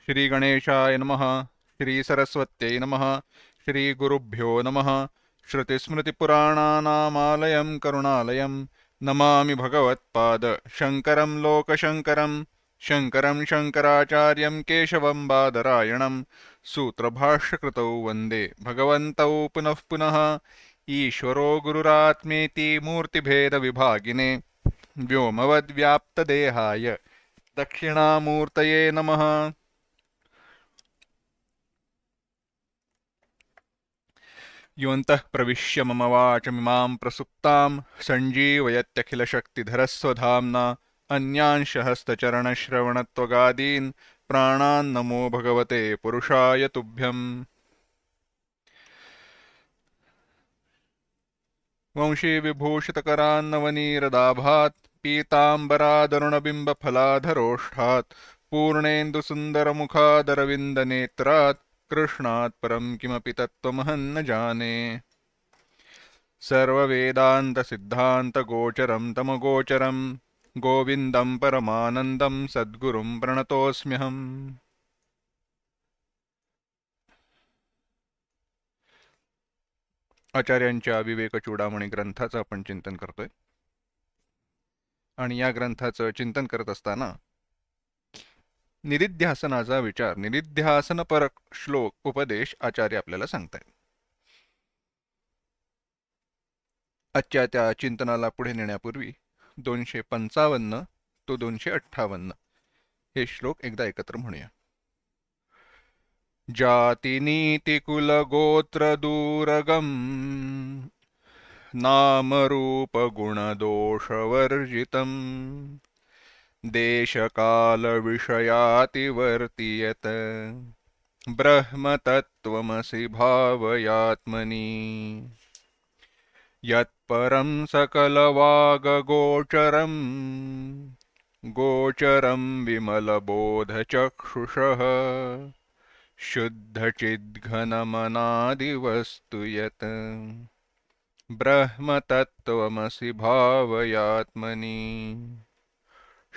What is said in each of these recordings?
श्री गणेशाय नमः। श्री सरस्वत्यै नमः। श्री गुरुभ्यो नमः। श्रुतिस्मृतिपुराणानामालयं करुणालयं नमामि भगवत्पाद शङ्करं लोकशङ्करं। शङ्करं शङ्कराचार्यं केशवं बादरायणं सूत्रभाष्यकृतौ वन्दे भगवन्तौ पुनः पुनः। ईश्वरो गुरुरात्मेति मूर्तिभेदविभागिने व्योमवद्व्याप्तदेहाय दक्षिणामूर्तये नमः। योऽन्तः प्रविश्य मम वाचमिमां प्रसुप्तां सञ्जीवयत्यखिलशक्तिधरस्वधाम्ना अन्यांशहस्तचरणश्रवणत्वगादीन् प्राणान्नमो भगवते पुरुषाय तुभ्यम्। वंशीविभूषितकरान्नवनीरदाभात् पीताम्बरादरुणबिम्बफलाधरोष्ठात् पूर्णेन्दुसुन्दरमुखादरविन्दनेत्रात् कृष्णात् परं किमपि तत्त्वमहं न जाने। सर्ववेदान्तसिद्धान्तगोचरं तमगोचरं गोविन्दं परमानन्दं सद्गुरुं प्रणतोऽस्म्यहम्। आचार्यांच्या विवेकचूडामणी ग्रंथाचं आपण चिंतन करतोय आणि या ग्रंथाचं चिंतन करत असताना निदिध्यासनाचा विचार, निदिध्यासनपरक श्लोक उपदेश आचार्य आपल्याला सांगतायत. आजच्या त्या चिंतनाला पुढे नेण्यापूर्वी 255 तो 258 हे श्लोक एकदा एकत्र म्हणूया. जातिनीतिकुलगोत्रदूरगम् नामरूपगुणदोषवर्जितम् देशकालविषयातिवर्तियत ब्रह्मतत्त्वमसि भावयात्मनि यत्परं सकलवागगोचरम् गोचरं विमलबोधचक्षुषः शुद्धचिद्घनमनादिवस्तु यत् ब्रह्मतत्त्वमसि भावयात्मनि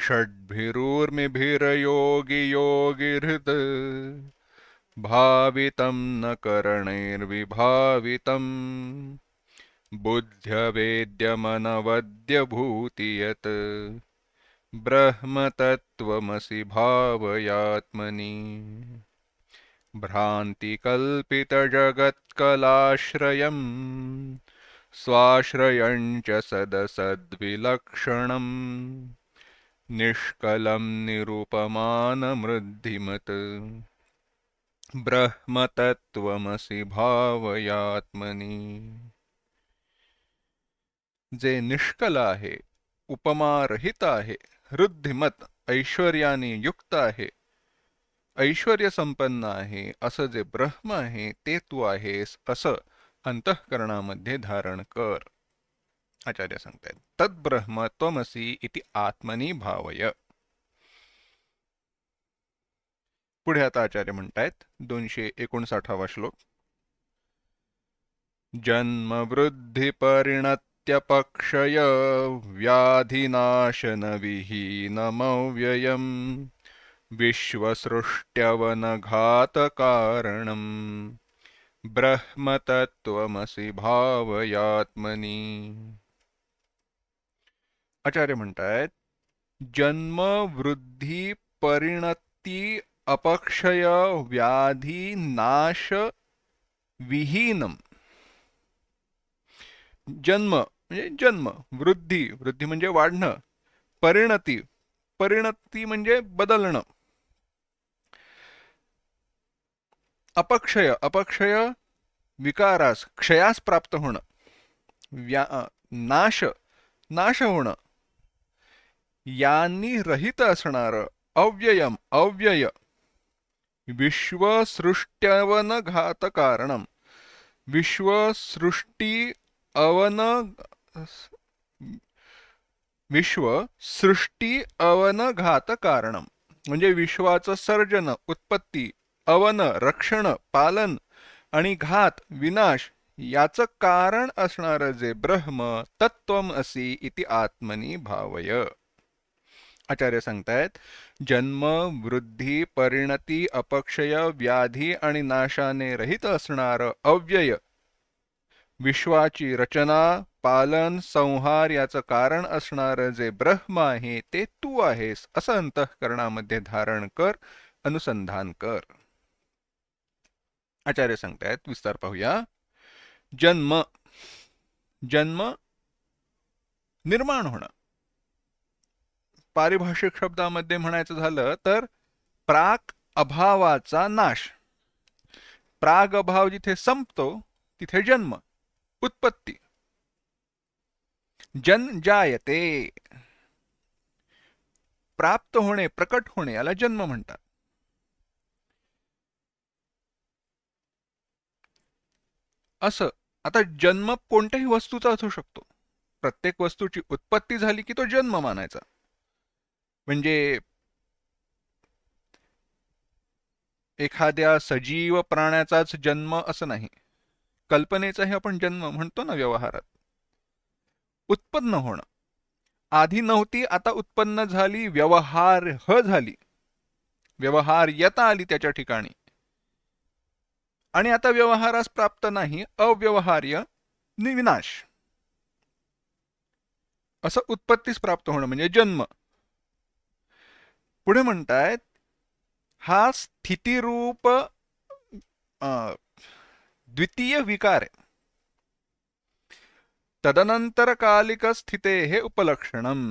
षड्भिरूर्मिभिर्योगियोगिहृद् भावितं न करणैर्विभावितम् बुद्ध्यवेद्यमनवद्यभूति यत् ब्रह्मतत्त्वमसि भावयात्मनि भ्रान्तिकल्पितजगत्कलाश्रयम् स्वाश्रयं च सदसद्विलक्षणम् निष्कलं निरुपमानमृद्धिमत् ब्रह्मतत्त्वमसि भावयात्मनि. जे निष्कल आहे, उपमारहित आहे, रुद्धिमत ऐश्वर्याने युक्त आहे, ऐश्वर्य संपन्न आहे, असं जे ब्रह्म आहे ते तू आहेस असं अंतःकरणामध्ये धारण कर. आचार्य सांगतायत तद्ब्रह्म त्वमसि इति आत्मनि भावय. पुढे आता आचार्य म्हणतायत 259वा श्लोक. जन्मवृद्धिपरिणत्यपक्षय व्याधिनाशनविहीनमव्ययम् विश्वसृष्ट्यवनघातकारणम् ब्रह्मतत्त्वमसि भावयात्मनि. आचार्य म्हणतायत जन्म वृद्धी परिणती अपक्षय व्याधी नाश विहीनम. जन्म म्हणजे जन्म, वृद्धी, वृद्धी म्हणजे वाढणं, परिणती, परिणती म्हणजे बदलणं, अपक्षय, अपक्षय विकारास, क्षयास प्राप्त होणं, नाश, नाश होणं, यांनी रहित असणारं अव्ययम, अव्यय, विश्वसृष्ट्यवन घात कारणम, विश्वसृष्टी अवन, विश्वसृष्टी अवन घात कारणम म्हणजे विश्वाचं सर्जन, उत्पत्ती, अवन रक्षण, पालन आणि घात विनाश याचं कारण असणारं जे ब्रह्म तत्त्वम असि इति आत्मनि भावय. आचार्य सांगतायत, जन्म, वृद्धी, परिणती, अपक्षय, व्याधी आणि नाशाने रहित असणारं अव्यय, विश्वाची रचना, पालन, संहार याचं कारण असणारं जे ब्रह्म आहे ते तू आहेस, असं अंतःकरणामध्ये धारण कर, अनुसंधान कर. आचार्य सांगतायत, विस्तार पाहूया. जन्म, जन्म निर्माण होणं. पारिभाषिक शब्दामध्ये म्हणायचं झालं तर प्राक अभावाचा नाश. प्राग अभाव जिथे संपतो तिथे जन्म, उत्पत्ती. जन जायते, प्राप्त होणे, प्रकट होणे, याला जन्म म्हणतात. असं आता जन्म कोणत्याही वस्तूचा असू शकतो. प्रत्येक वस्तूची उत्पत्ती झाली की तो जन्म मानायचा. म्हणजे एखाद्या सजीव प्राण्याचाच जन्म असं नाही, कल्पनेचाही आपण जन्म म्हणतो ना व्यवहारात. उत्पन्न होणं, आधी नव्हती आता उत्पन्न झाली, व्यवहार्य झाली, व्यवहार्यता आली त्याच्या ठिकाणी, आणि आता व्यवहारास प्राप्त नाही, अव्यवहार्य, विनाश. असं उत्पत्तीस प्राप्त होणं म्हणजे जन्म. पुढे म्हणतायत, हा स्थितिरूप द्वितीय विकार आहे. तदनंतर कालिक स्थिते हे उपलक्षणम.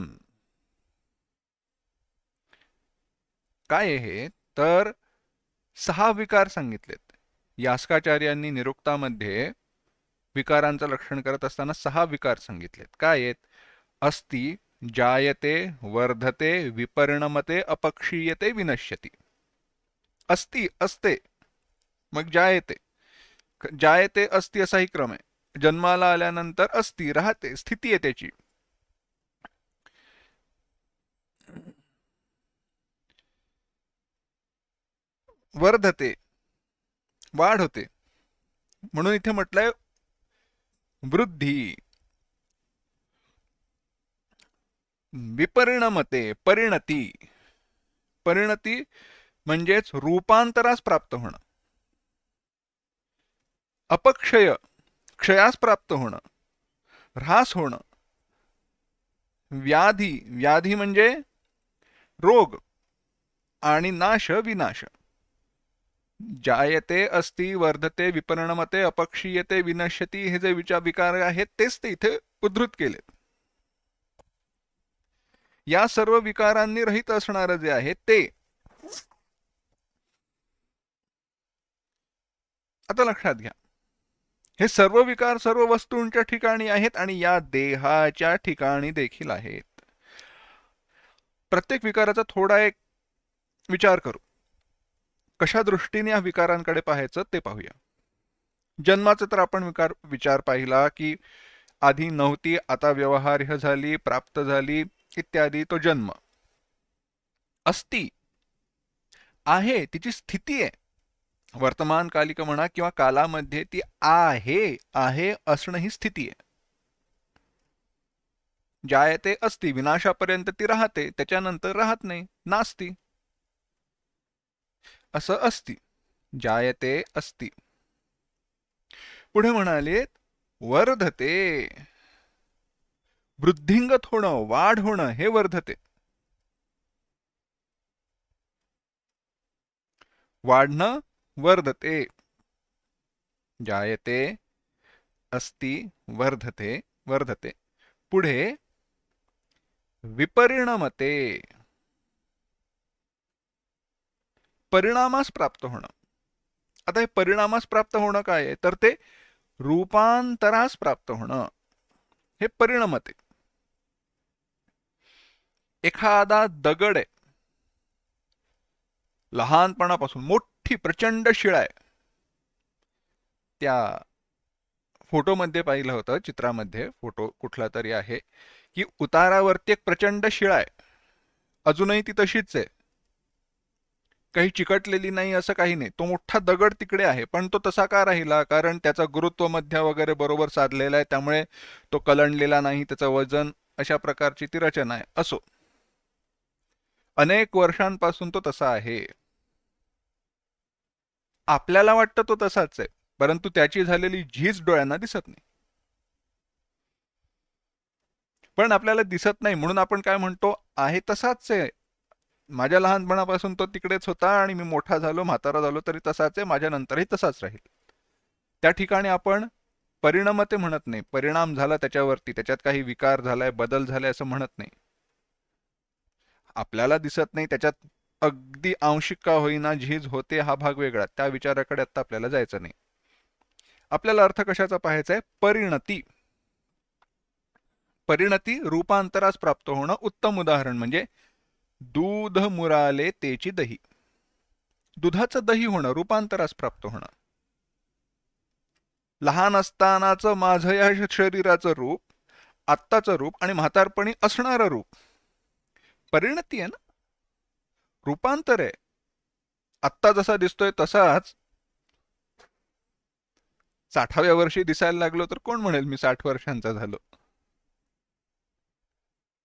काय आहे तर 6 विकार सांगितलेत. यास्काचार्यांनी निरुक्तामध्ये विकारांचं लक्षण करत असताना 6 विकार सांगितलेत. काय आहेत? अस्ति, जायते, वर्धते, विपरिणमते, अपक्षीयते, विनश्यति. अस्ति असते, मग जायते, जायते अस्ति असाही क्रम आहे. जन्माला आल्यानंतर अस्ति राहते, स्थिती आहे त्याची. वर्धते, वाढ होते. म्हणून इथे म्हटलंय वृद्धी. विपरिणमते, परिणती, परिणती म्हणजेच रूपांतरास प्राप्त होणं. अपक्षय, क्षयास प्राप्त होणं, ऱ्हास होणं. व्याधी, व्याधी म्हणजे रोग, आणि नाश, विनाश. जायते, अस्ति, वर्धते, विपरिणमते, अपक्षीयते, विनश्यति हे जे विकार आहेत तेच ते इथे उद्धृत केले. या सर्व विकारांनी रहित असणारं जे आहे ते. आता लक्षात घ्या, हे सर्व विकार सर्व वस्तूंच्या ठिकाणी आहेत आणि या देहाच्या ठिकाणी देखील आहेत. प्रत्येक विकाराचा थोडा एक विचार करू. कशा दृष्टीने या विकारांकडे पाहायचं ते पाहूया. जन्माचा तर आपण विचार पाहिला की आधी नव्हती आता व्यवहार्य झाली, प्राप्त झाली इत्यादी, तो जन्म. अस्ति आहे, तिची स्थिती आहे, वर्तमान कालिक म्हणा किंवा कालामध्ये ती आहे, आहे असणं ही स्थिती आहे. जायते अस्ति, विनाशापर्यंत ती राहते, त्याच्यानंतर राहत नाही, नास्ती. असं अस्ति, जायते अस्ति. पुढे म्हणाले वर्धते, वृद्धिंगत होणं, वाढ होणं हे वर्धते. वाढणं वर्धते. जायते अस्ति, वर्धते, वर्धते. पुढे विपरिणमते, परिणामास प्राप्त होणं. आता हे परिणामास प्राप्त होणं काय आहे तर ते रूपांतरास प्राप्त होणं, हे परिणमते. एखादा दगड आहे, लहानपणापासून मोठी प्रचंड शिळा आहे. त्या फोटोमध्ये पाहिलं होतं, चित्रामध्ये फोटो कुठला तरी आहे की उतारावरती एक प्रचंड शिळा आहे, अजूनही ती तशीच आहे, काही चिकटलेली नाही असं काही नाही. तो मोठा दगड तिकडे आहे, पण तो तसा का राहिला? कारण त्याचा गुरुत्व मध्य वगैरे बरोबर साधलेला आहे, त्यामुळे तो कलंडलेला नाही, त्याचं वजन, अशा प्रकारची ती रचना आहे. असो, अनेक वर्षांपासून तो तसा आहे. आपल्याला वाटतं तो तसाच आहे, परंतु त्याची झालेली झीज डोळ्यांना दिसत नाही. पण आपल्याला दिसत नाही म्हणून आपण काय म्हणतो, आहे तसाच आहे. माझ्या लहानपणापासून तो तिकडेच होता आणि मी मोठा झालो, म्हातारा झालो तरी तसाच आहे, माझ्या नंतरही तसाच राहील. त्या ठिकाणी आपण परिणमते म्हणत नाही, परिणाम झाला त्याच्यावरती, त्याच्यात काही विकार झालाय, बदल झालाय असं म्हणत नाही. आपल्याला दिसत नाही, त्याच्यात अगदी आंशिक का होईना झीज होते, हा भाग वेगळा. त्या विचाराकडे आता आपल्याला जायचं नाही. आपल्याला अर्थ कशाचा पाहायचा आहे? परिणती. परिणती रूपांतरास प्राप्त होणं. उत्तम उदाहरण म्हणजे दूध मुराले तेची दही. दुधाचं दही होणं, रूपांतरास प्राप्त होणं. लहान असतानाचं माझं या शरीराचं रूप, आत्ताचं रूप आणि म्हातारपणी असणारं रूप, परिणती आहे ना, रूपांतर आहे. आत्ता जसा दिसतोय तसाच 60व्या वर्षी दिसायला लागलो तर कोण म्हणेल मी 60 वर्षांचा झालो.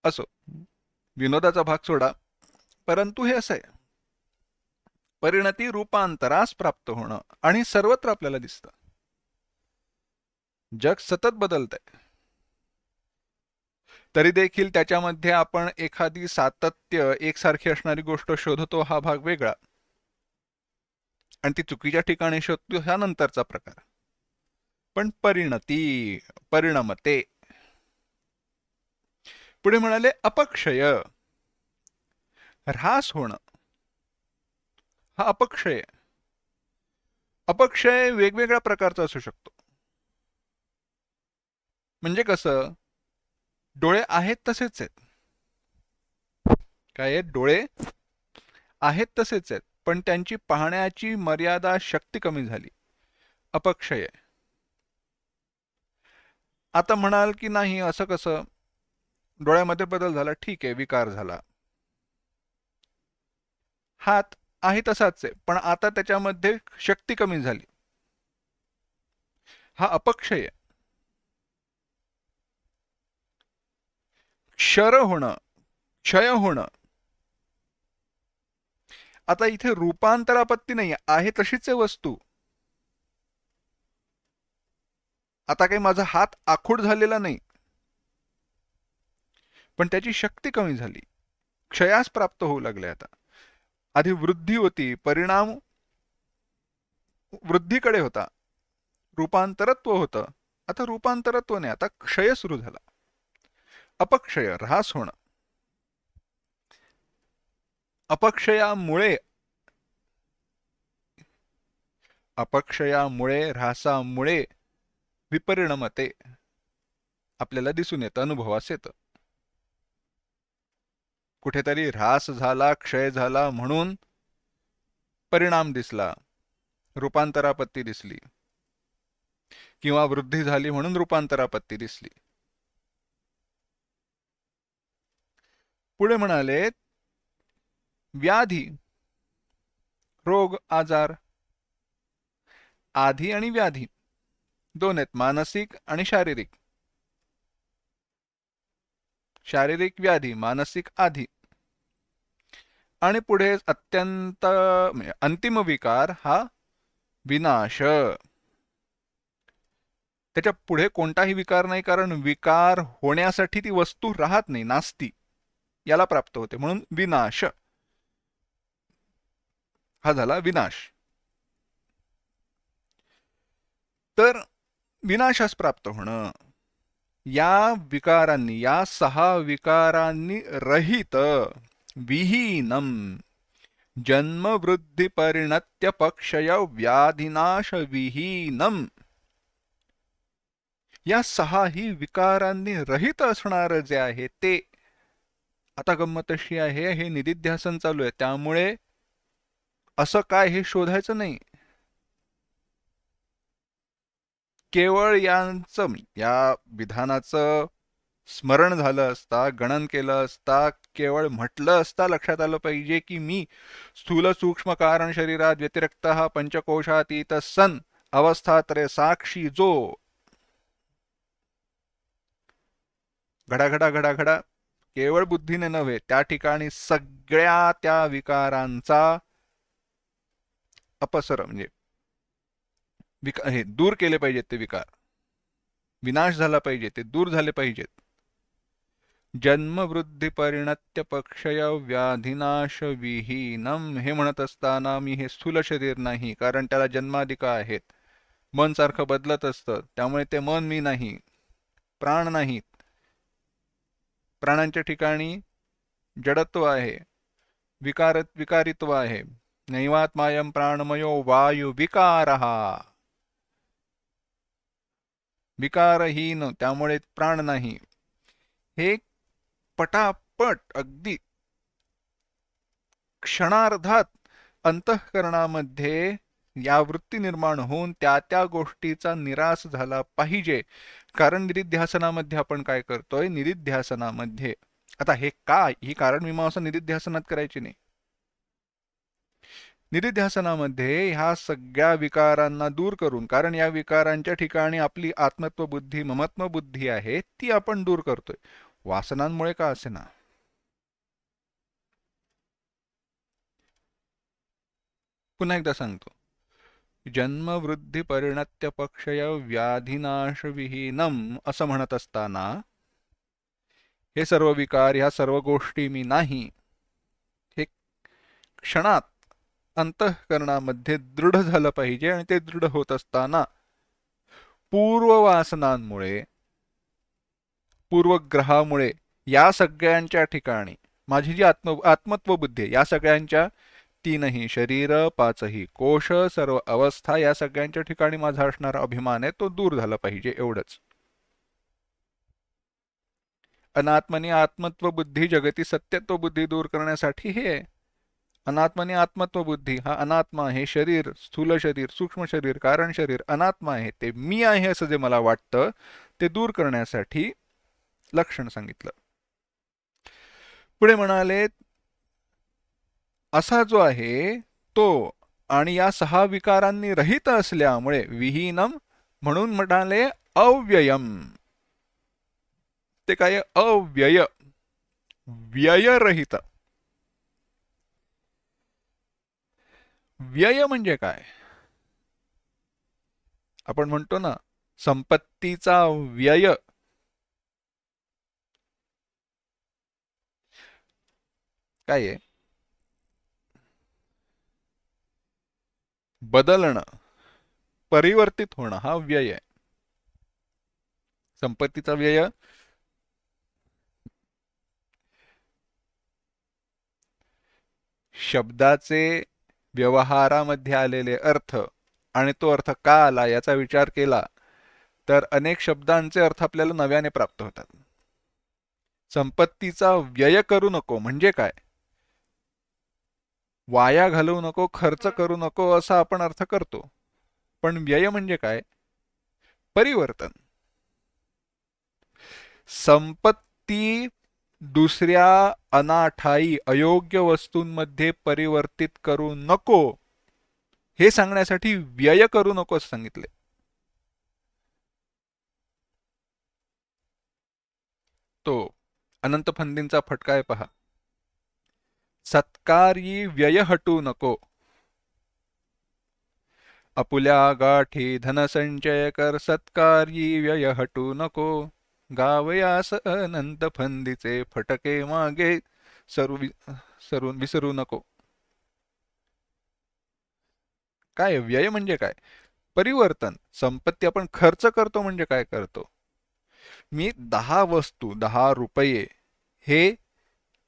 असो, विनोदाचा भाग सोडा, परंतु हे असं आहे, परिणती रूपांतरास प्राप्त होणं. आणि सर्वत्र आपल्याला दिसतं, जग सतत बदलतंय, तरी देखील त्याच्यामध्ये आपण एखादी सातत्य एकसारखी असणारी गोष्ट शोधतो, हा भाग वेगळा. आणि ती चुकीच्या ठिकाणी शोधतो, हा नंतरचा प्रकार. पण परिणती, परिणमते. पुढे म्हणाले अपक्षय, ऱ्हास होणं. हा अपक्षय. अपक्षय वेगवेगळ्या प्रकारचा असू शकतो. म्हणजे कसं, डोळे आहेत तसेच आहेत. काय आहेत? डोळे आहेत तसेच आहेत, पण त्यांची पाहण्याची मर्यादा, शक्ती कमी झाली. अपक्षय. आता म्हणाल की नाही, असं कसं, डोळ्यामध्ये बदल झाला, ठीक आहे, विकार झाला. हात आहे तसाच आहे, पण आता त्याच्यामध्ये शक्ती कमी झाली. हा अपक्षय. क्षर होणं, क्षय होणं. आता इथे रूपांतरापत्ती नाही आहे, तशीच आहे वस्तू. आता काही माझा हात आखूड झालेला नाही, पण त्याची शक्ती कमी झाली, क्षयास प्राप्त होऊ लागले. आता आधी वृद्धी होती, परिणाम वृद्धीकडे होता, रूपांतरत्व होतं. आता रूपांतरत्व नाही, आता क्षय सुरू झाला. अपक्षय, ऱ्हास होणं. अपक्षयामुळे, अपक्षयामुळे, ऱ्हासामुळे विपरिणमते आपल्याला दिसून येतं, अनुभवास येतं. कुठेतरी ऱ्हास झाला, क्षय झाला म्हणून परिणाम दिसला, रूपांतरापत्ती दिसली, किंवा वृद्धी झाली म्हणून रूपांतरापत्ती दिसली. पुढे म्हणाले व्याधी, रोग, आजार. आधी आणि व्याधी दोन आहेत, मानसिक आणि शारीरिक. शारीरिक व्याधी, मानसिक आधी. आणि पुढे अत्यंत अंतिम विकार हा विनाश. त्याच्या पुढे कोणताही विकार नाही, कारण विकार होण्यासाठी ती वस्तू राहत नाही, नास्ती, याला प्राप्त होते, म्हणून विनाश. हा झाला विनाश. तर विनाशास प्राप्त होणं, या विकारांनी, या 6 विकारांनी रहित, विहीनम, जन्म वृद्धी परिणत्य पक्षय व्याधिनाश विहीनम. या 6ही विकारांनी रहित असणार जे आहे ते. आता गंमत अशी आहे, हे निदिध्यासन चालू आहे, त्यामुळे असं काय हे शोधायचं नाही. केवळ यांचं, या विधानाचं स्मरण झालं असता, गणन केलं असता, केवळ म्हटलं असता, लक्षात आलं पाहिजे की मी स्थूल सूक्ष्म कारण शरीरात व्यतिरिक्त पंचकोशातीत सन अवस्थात्रय साक्षी जो घडाघडा घडाघडा केवळ बुद्धीने नव्हे, त्या ठिकाणी सगळ्या त्या विकारांचा अपसर म्हणजे हे दूर केले पाहिजेत, ते विकार विनाश झाला पाहिजे, ते दूर झाले पाहिजेत. जन्म वृद्धी परिणत्य पक्षय व्याधिनाश विहीनम हे म्हणत असताना मी हे स्थूल शरीर नाही, कारण त्याला जन्माधिका आहेत. मन सारखं बदलत असतं, त्यामुळे ते मन मी नाही, प्राण नाहीत. प्राणांच्या ठिकाणी जडत्व आहे, विकारित्व आहे. नैवात्मायम प्राणमयो वायू विकारः, विकारहीन, त्यामुळे प्राण नाही. हे पटापट अगदी क्षणार्धात अंतःकरणामध्ये या वृत्ती निर्माण होऊन त्या त्या गोष्टीचा निराश झाला पाहिजे. कारण निदिध्यासनामध्ये आपण काय करतोय, निदिध्यासनामध्ये आता हे काय, ही कारण मीमांसा निदिध्यासनात करायची नाही. निदिध्यासनामध्ये ह्या सगळ्या विकारांना दूर करून, कारण या विकारांच्या ठिकाणी आपली आत्मत्व बुद्धी ममत्व बुद्धी आहे, ती आपण दूर करतोय वासनांमुळे का असेना. पुन्हा एकदा सांगतो, जन्म वृद्धी परिणत्य पक्षय व्याधिनाश विहीनम असं म्हणत असताना हे सर्व विकार, ह्या सर्व गोष्टी मी नाही, हे क्षणात अंतःकरणामध्ये दृढ झालं पाहिजे. आणि ते दृढ होत असताना पूर्ववासनांमुळे, पूर्वग्रहामुळे या सगळ्यांच्या ठिकाणी माझी जी आत्मत्व बुद्धी आहे, या सगळ्यांच्या तीनही शरीर, पाचही कोश, सर्व अवस्था, या सगळ्यांच्या ठिकाणी माझा असणारा अभिमान आहे, तो दूर झाला पाहिजे. एवढंच. अनात्मनी आत्मत्व बुद्धी जगती सत्यत्व बुद्धी दूर करण्यासाठी हे अनात्मनी आत्मत्व बुद्धी, हा अनात्मा, हे शरीर, स्थूल शरीर, सूक्ष्म शरीर, कारण शरीर अनात्मा आहे, ते मी आहे असं जे मला वाटतं, ते दूर करण्यासाठी लक्षण सांगितलं. पुढे म्हणाले, असा जो आहे तो आणि या 6 विकारांनी रहित असल्यामुळे विहीनम, म्हणून म्हणाले अव्ययम. ते काय, अव्यय, व्ययरहित. व्यय म्हणजे काय, आपण म्हणतो ना संपत्तीचा व्यय. काय आहे, बदलणं, परिवर्तित होणं, हा व्यय आहे. संपत्तीचा व्यय शब्दाचे व्यवहारामध्ये आलेले अर्थ, आणि तो अर्थ का आला याचा विचार केला तर अनेक शब्दांचे अर्थ आपल्याला नव्याने प्राप्त होतात. संपत्तीचा व्यय करू नको म्हणजे काय, वाया घालवू नको, खर्च करू नको असा आपण अर्थ करतो. पण व्यय म्हणजे काय, परिवर्तन. संपत्ती दुसऱ्या अनाठाई अयोग्य वस्तूंमध्ये परिवर्तित करू नको, हे सांगण्यासाठी व्यय करू नको असं सांगितले. तो अनंत फंदींचा फटका आहे पहा. सत्कारी व्यय हटू नको, आपुल्या गाठी धनसंचय कर, सत्कारी व्यय हटू नको, गावयास अनंत फंदीचे फटके मागे सरून विसरू नको. काय व्यय म्हणजे काय, परिवर्तन. संपत्ती आपण खर्च करतो म्हणजे काय करतो, मी 10 वस्तू 10 रुपये हे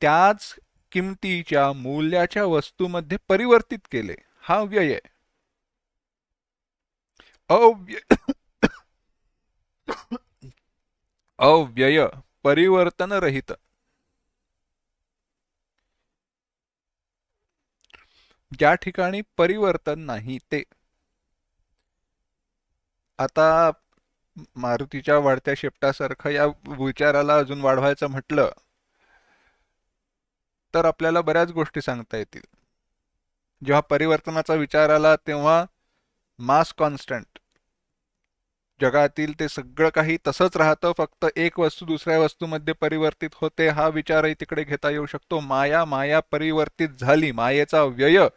त्याच किमतीच्या मूल्याच्या वस्तूमध्ये परिवर्तित केले, हा व्यय आहे. अव्यय परिवर्तन रहित. ज्या ठिकाणी परिवर्तन नाही ते. आता मारुतीच्या वाढत्या शेपटासारखं या विचाराला अजून वाढवायचं म्हटलं तर आपल्याला बऱ्याच गोष्टी सांगता येतील. जेव्हा परिवर्तनाचा विचार आला तेव्हा मास कॉन्स्टंट, जगातील ते सगळं काही तसंच राहतं, फक्त एक वस्तू दुसऱ्या वस्तूमध्ये परिवर्तित होते, हा विचारही तिकडे घेता येऊ शकतो. माया माया परिवर्तित झाली, मायेचा व्यय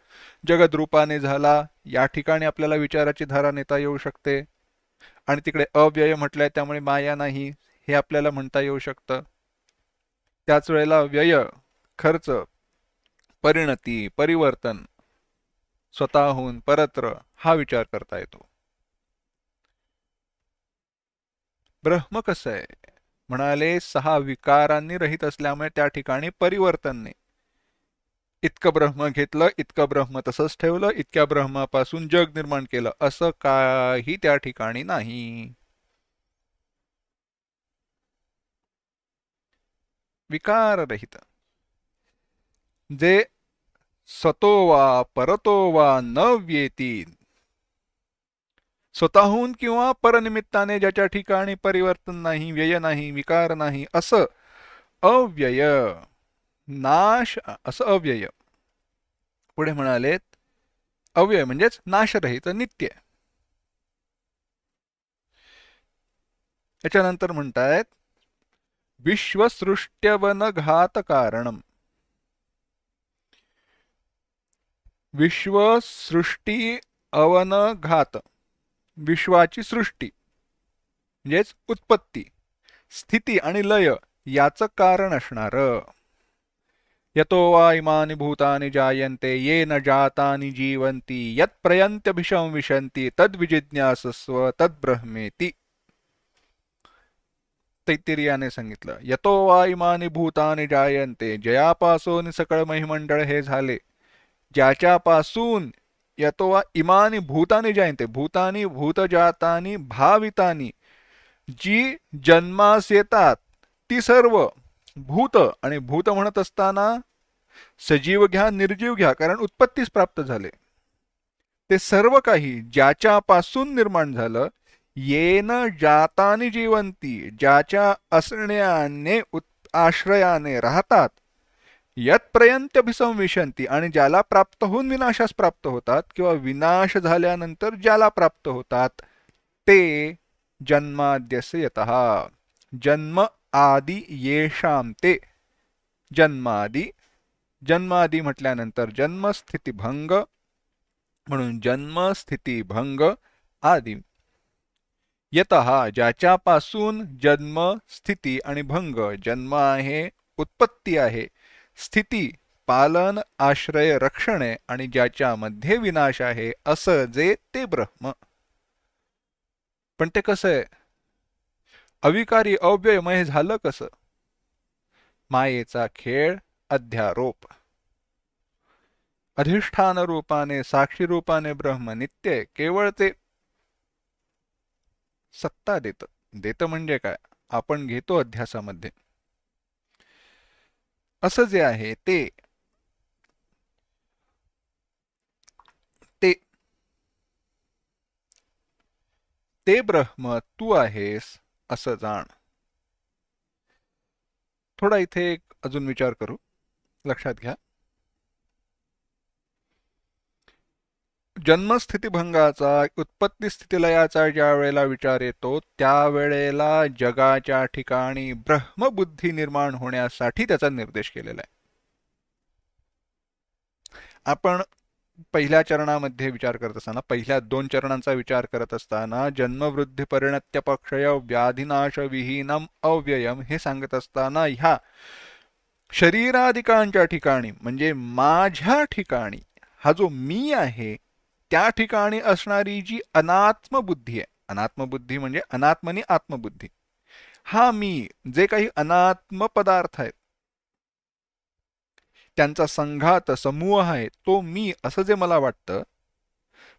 जगद्रूपाने झाला, या ठिकाणी आपल्याला विचाराची धारा नेता येऊ शकते. आणि तिकडे अव्यय म्हटलंय त्यामुळे माया नाही हे आपल्याला म्हणता येऊ शकतं. त्याच वेळेला व्यय, खर्च, परिणती, परिवर्तन, स्वतःहून परत्र हा विचार करता येतो. ब्रह्म कसं आहे म्हणाले, 6 विकारांनी रहित असल्यामुळे त्या ठिकाणी परिवर्तन नाही. इतकं ब्रह्म घेतलं, इतकं ब्रह्म तसंच ठेवलं, इतक्या ब्रह्मापासून जग निर्माण केलं, असं काही त्या ठिकाणी नाही. विकाररहित, जे सतो वा परतो वा न व्येती, स्वतःहून किंवा परनिमित्ताने ज्याच्या ठिकाणी परिवर्तन नाही, व्यय नाही, विकार नाही, असं अव्यय, नाश असं अव्यय. पुढे म्हणालेत अव्यय म्हणजेच नाशरहित, नित्य. याच्यानंतर म्हणतायत विश्वसृष्ट्यवनघात कारणम. विश्वसृष्टी अवनघात, विश्वाची सृष्टी म्हणजेच उत्पत्ती, स्थिती आणि लय याचं कारण असणार. यतो वा इमानि भूतानि जायन्ते येन जातानि जीवन्ति यत्प्रयन्त्यभिषं विशन्ति तद्विजिज्ञासस्व तद्ब्रह्मेति. तैत्तिरीयाने सांगितलं, यतो वा इमानि भूतानि जायन्ते, जयापासून सकळ महिमंडळ हे झाले, ज्याच्यापासून यतो वा इमानि भूतानि जायन्ते, भूतानि भूतजातानि भावितानि, जी जन्मास येतात ती सर्व भूत. आणि भूत म्हणत असताना सजीव घ्या निर्जीव घ्या, कारण उत्पत्तीस प्राप्त झाले, ते सर्व काही ज्याच्यापासून निर्माण झालं. येन जातानी जीवंती, ज्याच्या असण्याने आश्रयाने राहतात. यत्प्रयंत्यभिसंविशन्ति, आणि ज्याला प्राप्त होऊन विनाशास प्राप्त होतात, किंवा विनाश झाल्यानंतर ज्याला प्राप्त होतात, ते जन्माद्यस्य यतः, जन्म आदि येषाम ते. जन्मादि, जन्मादि म्हटल्यानंतर जन्म स्थिती भंग, म्हणून जन्म स्थिती भंग आदि. यतः, ज्याच्यापासून जन्म स्थिती आणि भंग, जन्म आहे उत्पत्ती आहे, स्थिती पालन आश्रय रक्षण आहे, आणि ज्याच्यामध्ये विनाश आहे, असं जे ते ब्रह्म. पण ते कसं आहे, अविकारी अव्ययमय झालं कसं? मायेचा खेळ, अध्यारोप. अधिष्ठान रूपाने साक्षी रूपाने ब्रह्म नित्य आहे, केवळ ते सत्ता देत. देत म्हणजे काय, आपण घेतो अध्यासामध्ये. असं जे आहे ते ते ते ब्रह्म तू आहेस असं जाण. थोडा इथे एक अजून विचार करू, लक्षात घ्या. जन्मस्थितीभंगाचा, उत्पत्ती स्थितीलयाचा ज्या वेळेला विचार येतो, त्यावेळेला जगाच्या ठिकाणी ब्रह्मबुद्धी निर्माण होण्यासाठी त्याचा निर्देश केलेला आहे. आपण पहिल्या चरणामध्ये विचार करत असताना, पहिल्या 2 चरणांचा विचार करत असताना, जन्मवृद्धी परिणत्य पक्षय व्याधिनाश विहीनम अव्ययम हे सांगत असताना, ह्या शरीराधिकांच्या ठिकाणी म्हणजे माझ्या ठिकाणी हा जो मी आहे, त्या ठिकाणी असणारी जी अनात्म बुद्धी आहे, अनात्म बुद्धी म्हणजे अनात्मनी आत्मबुद्धी, हा मी, जे काही अनात्म पदार्थ आहेत त्यांचा संघात समूह आहे, तो मी असं जे मला वाटतं,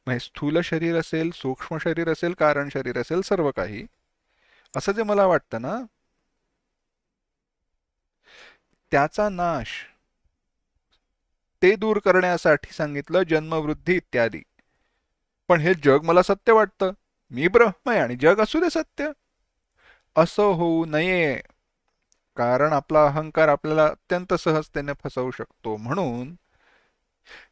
म्हणजे स्थूल शरीर असेल, सूक्ष्म शरीर असेल, कारण शरीर असेल, सर्व काही असं जे मला वाटतं ना, त्याचा नाश, ते दूर करण्यासाठी सांगितलं जन्मवृद्धी इत्यादी. पण हे जग मला सत्य वाटतं, मी ब्रह्म आहे आणि जग असू दे सत्य, असं होऊ नये. कारण आपला अहंकार आपल्याला अत्यंत सहजतेने फसवू शकतो. म्हणून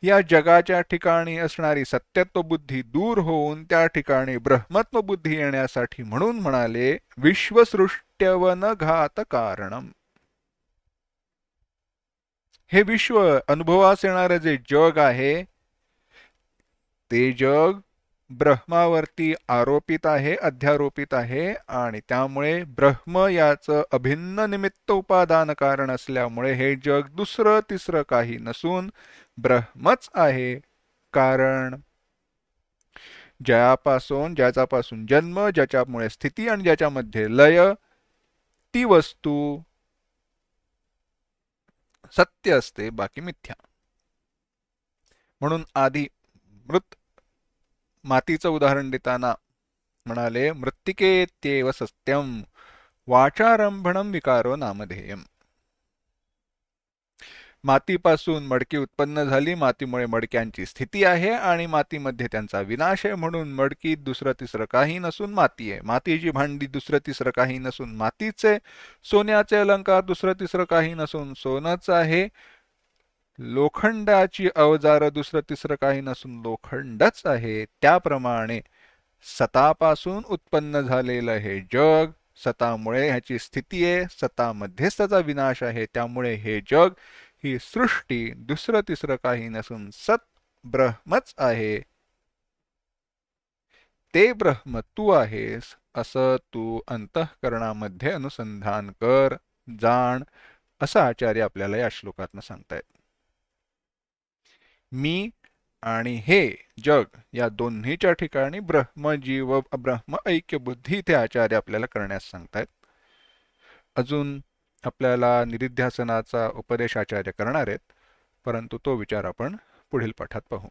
या जगाच्या ठिकाणी असणारी सत्यत्व बुद्धी दूर होऊन त्या ठिकाणी ब्रह्मत्व बुद्धी येण्यासाठी म्हणून म्हणाले विश्वसृष्ट्यवन घात कारणम. हे विश्व अनुभवास येणारे जे जग आहे ते जग ब्रह्मावरती आरोपित आहे, अध्यारोपित आहे आणि त्यामुळे ब्रह्म याचं अभिन्न निमित्त उपादान कारण असल्यामुळे हे जग दुसरं तिसरं काही नसून ब्रह्मच आहे. कारण ज्याच्यापासून जन्म, ज्याच्यामुळे स्थिती आणि ज्याच्यामध्ये लय, ती वस्तू सत्य असते, बाकी मिथ्या. म्हणून आधी मृत मातीचं उदाहरण देताना म्हणाले मृत्तिकेत्येव सत्यम वाचारंभणम विकारो नामधेयम. मातीपासून मडकी उत्पन्न झाली, मातीमुळे मडक्यांची स्थिती आहे आणि मातीमध्ये त्यांचा विनाश आहे. म्हणून मडकी दुसरं तिसरं काही नसून माती आहे. मातीची भांडी दुसरं तिसरं काही नसून मातीचे. सोन्याचे अलंकार दुसरं तिसरं काही नसून सोनच आहे. लोखंडाची अवजारं दुसरं तिसरं काही नसून लोखंडच आहे. त्याप्रमाणे सतापासून उत्पन्न झालेलं हे जग, सतामुळे ह्याची स्थिती आहे, सतामध्येच त्याचा विनाश आहे. त्यामुळे हे जग, ही सृष्टी दुसरं तिसरं काही नसून सत ब्रह्मच आहे. ते ब्रह्म तू आहेस असं तू अंतःकरणामध्ये अनुसंधान कर, जाण, असं आचार्य आपल्याला या श्लोकातनं सांगतायत. मी आणि हे जग या दोन्हीच्या ठिकाणी ब्रह्म जीव ब्रह्म ऐक्य बुद्धी ते आचार्य आपल्याला करण्यास सांगतायत. अजून आपल्याला निरिध्यासनाचा उपदेश आचार्य करणार आहेत, परंतु तो विचार आपण पुढील पाठात पाहू.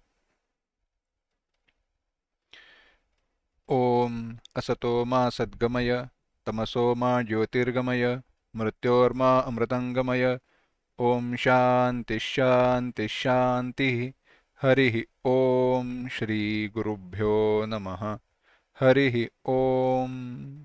ओम असतो मा सद्गमय तमसो मा ज्योतिर्गमय मृत्योर्मा अमृतंगमय. ओम शांति शांति शांति. हरि ओम. श्री गुरुभ्यो नमः. हरि ओम.